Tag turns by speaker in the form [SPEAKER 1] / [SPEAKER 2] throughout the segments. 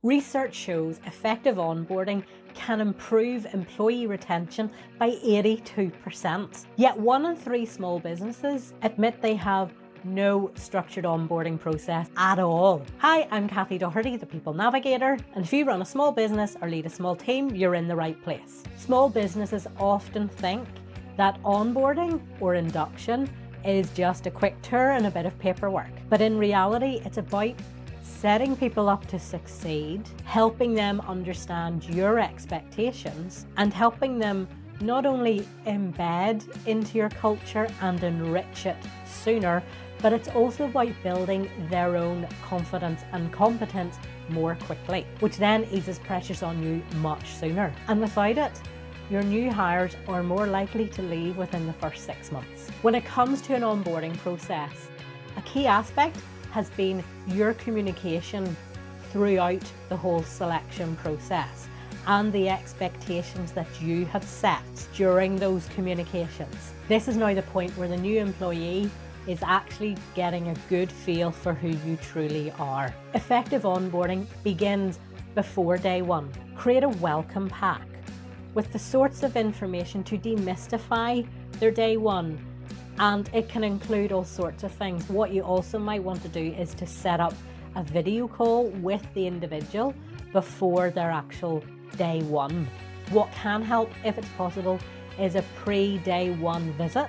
[SPEAKER 1] Research shows effective onboarding can improve employee retention by 82%. Yet 1 in 3 small businesses admit they have no structured onboarding process at all. Hi, I'm Kathy Doherty, the People Navigator, and if you run a small business or lead a small team, you're in the right place. Small businesses often think that onboarding or induction is just a quick tour and a bit of paperwork. But in reality, it's about setting people up to succeed, helping them understand your expectations, and helping them not only embed into your culture and enrich it sooner, but it's also about building their own confidence and competence more quickly, which then eases pressures on you much sooner. And without it, your new hires are more likely to leave within the first 6 months. When it comes to an onboarding process, a key aspect has been your communication throughout the whole selection process and the expectations that you have set during those communications. This is now the point where the new employee is actually getting a good feel for who you truly are. Effective onboarding begins before day one. Create a welcome pack with the sorts of information to demystify their day one. And it can include all sorts of things. What you also might want to do is to set up a video call with the individual before their actual day one. What can help, if it's possible, is a pre-day one visit.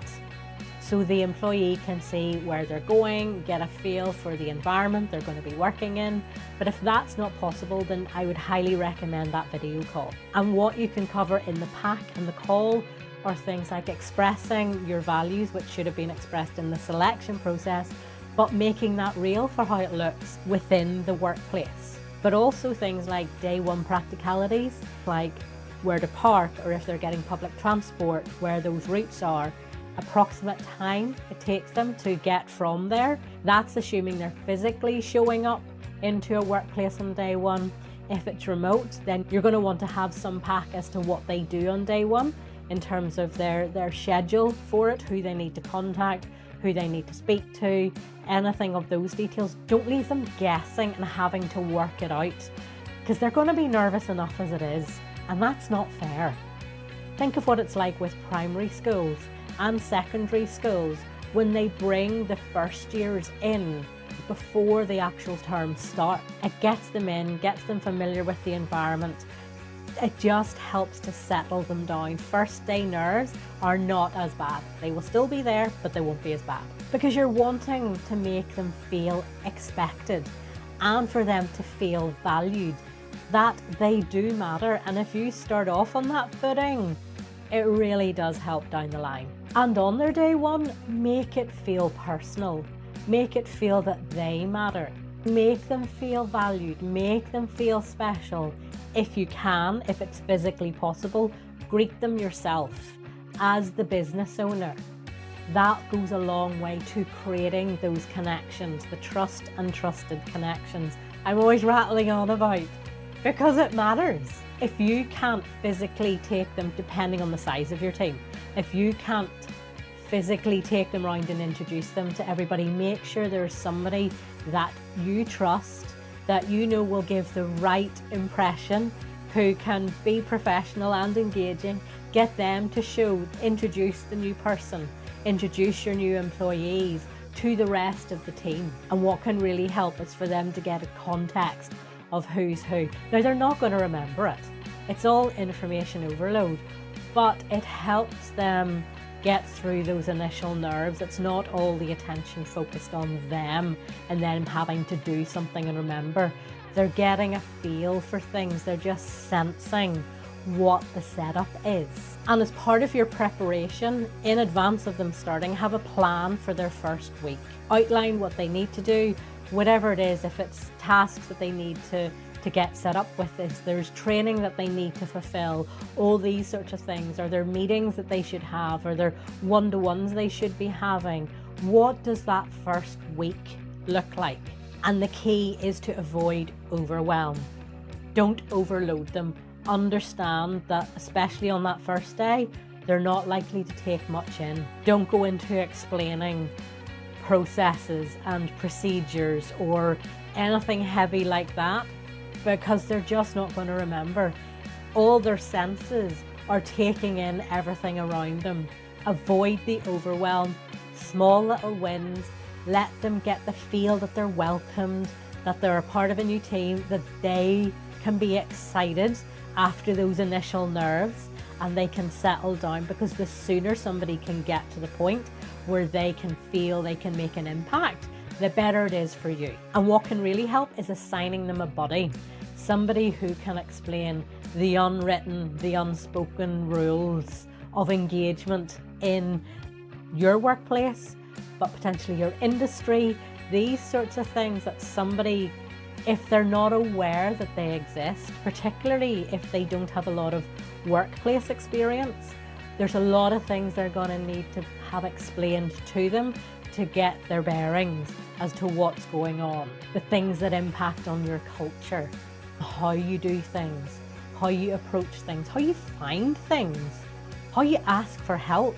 [SPEAKER 1] So the employee can see where they're going, get a feel for the environment they're going to be working in. But if that's not possible, then I would highly recommend that video call. And what you can cover in the pack and the call are things like expressing your values, which should have been expressed in the selection process, but making that real for how it looks within the workplace. But also things like day one practicalities, like where to park, or if they're getting public transport, where those routes are, approximate time it takes them to get from there. That's assuming they're physically showing up into a workplace on day one. If it's remote, then you're going to want to have some pack as to what they do on day one, in terms of their schedule for it, who they need to contact, who they need to speak to, anything of those details. Don't leave them guessing and having to work it out, because they're going to be nervous enough as it is, and that's not fair. Think of what it's like with primary schools and secondary schools when they bring the first years in before the actual terms start. It gets them in, gets them familiar with the environment. It just helps to settle them down. First day nerves are not as bad. They will still be there, but they won't be as bad. Because you're wanting to make them feel expected and for them to feel valued, that they do matter. And if you start off on that footing, it really does help down the line. And on their day one, make it feel personal. Make it feel that they matter. Make them feel valued. Make them feel special. If you can, if it's physically possible, greet them yourself as the business owner. That goes a long way to creating those connections, the trust and trusted connections I'm always rattling on about, because it matters. If you can't physically take them, depending on the size of your team, if you can't physically take them around and introduce them to everybody, make sure there's somebody that you trust, that you know will give the right impression, who can be professional and engaging. Get them to introduce the new person, introduce your new employees to the rest of the team. And what can really help is for them to get a context of who's who. Now, they're not going to remember it. It's all information overload, but it helps them get through those initial nerves. It's not all the attention focused on them and then having to do something and remember. They're getting a feel for things. They're just sensing what the setup is. And as part of your preparation, in advance of them starting, have a plan for their first week. Outline what they need to do, whatever it is. If it's tasks that they need to get set up with, this, there's training that they need to fulfill, all these sorts of things. Are there meetings that they should have? Are there one-to-ones they should be having? What does that first week look like? And the key is to avoid overwhelm. Don't overload them. Understand that, especially on that first day, they're not likely to take much in. Don't go into explaining processes and procedures or anything heavy like that. because they're just not going to remember. All their senses are taking in everything around them. Avoid the overwhelm. Small little wins. Let them get the feel that they're welcomed, that they're a part of a new team, that they can be excited after those initial nerves, and they can settle down, because the sooner somebody can get to the point where they can feel they can make an impact, the better it is for you. And what can really help is assigning them a buddy, somebody who can explain the unwritten, the unspoken rules of engagement in your workplace, but potentially your industry, these sorts of things that somebody, if they're not aware that they exist, particularly if they don't have a lot of workplace experience, there's a lot of things they're going to need to have explained to them to get their bearings as to what's going on, the things that impact on your culture, how you do things, how you approach things, how you find things, how you ask for help.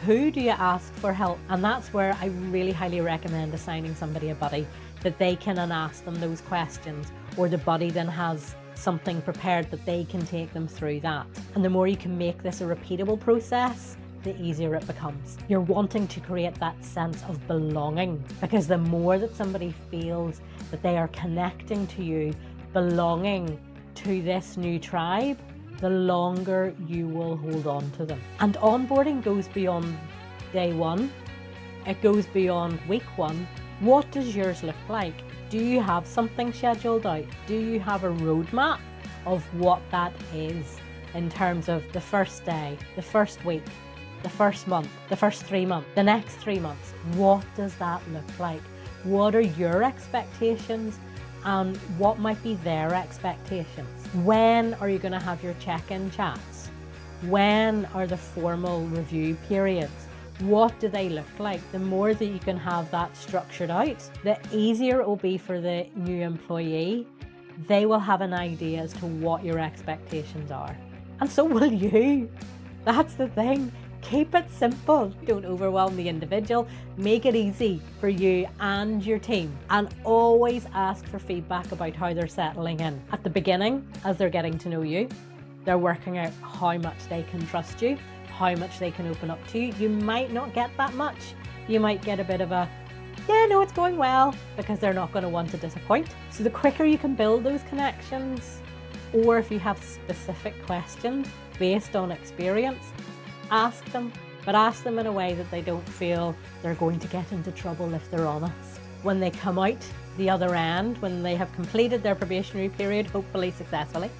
[SPEAKER 1] Who do you ask for help? And that's where I really highly recommend assigning somebody a buddy, that they can ask them those questions, or the buddy then has something prepared that they can take them through that. And the more you can make this a repeatable process, the easier it becomes. You're wanting to create that sense of belonging, because the more that somebody feels that they are connecting to you, belonging to this new tribe, the longer you will hold on to them. And onboarding goes beyond day one. It goes beyond week one. What does yours look like? Do you have something scheduled out? Do you have a roadmap of what that is in terms of the first day, the first week, the first month, the first 3 months, the next 3 months? What does that look like? What are your expectations? And what might be their expectations? When are you going to have your check-in chats? When are the formal review periods? What do they look like? The more that you can have that structured out, the easier it will be for the new employee. They will have an idea as to what your expectations are. And so will you. That's the thing. Keep it simple. Don't overwhelm the individual. Make it easy for you and your team. And always ask for feedback about how they're settling in. At the beginning, as they're getting to know you, they're working out how much they can trust you, how much they can open up to you. You might not get that much. You might get a bit of a, yeah, no, it's going well, because they're not going to want to disappoint. So the quicker you can build those connections, or if you have specific questions based on experience, ask them, but ask them in a way that they don't feel they're going to get into trouble if they're honest. When they come out the other end, when they have completed their probationary period, hopefully successfully,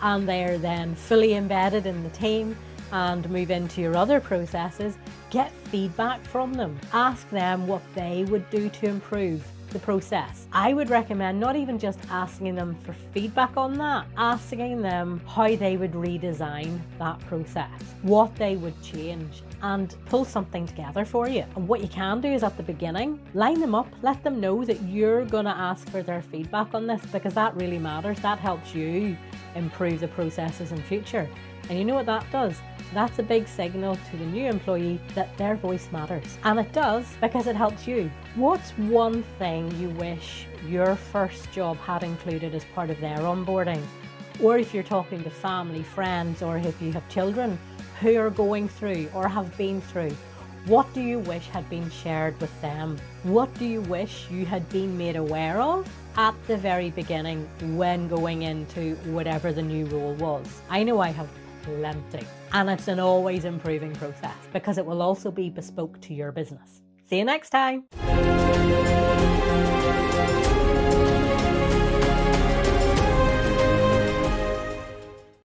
[SPEAKER 1] and they are then fully embedded in the team and move into your other processes, get feedback from them. Ask them what they would do to improve the process. I would recommend not even just asking them for feedback on that, asking them how they would redesign that process, what they would change, and pull something together for you. And what you can do is at the beginning, line them up, let them know that you're going to ask for their feedback on this, because that really matters. That helps you improve the processes in future. And you know what that does? That's a big signal to the new employee that their voice matters. And it does, because it helps you. What's one thing you wish your first job had included as part of their onboarding? Or if you're talking to family, friends, or if you have children who are going through or have been through, what do you wish had been shared with them? What do you wish you had been made aware of at the very beginning when going into whatever the new role was? I know I have plenty, and it's an always improving process, because it will also be bespoke to your business. See you next time.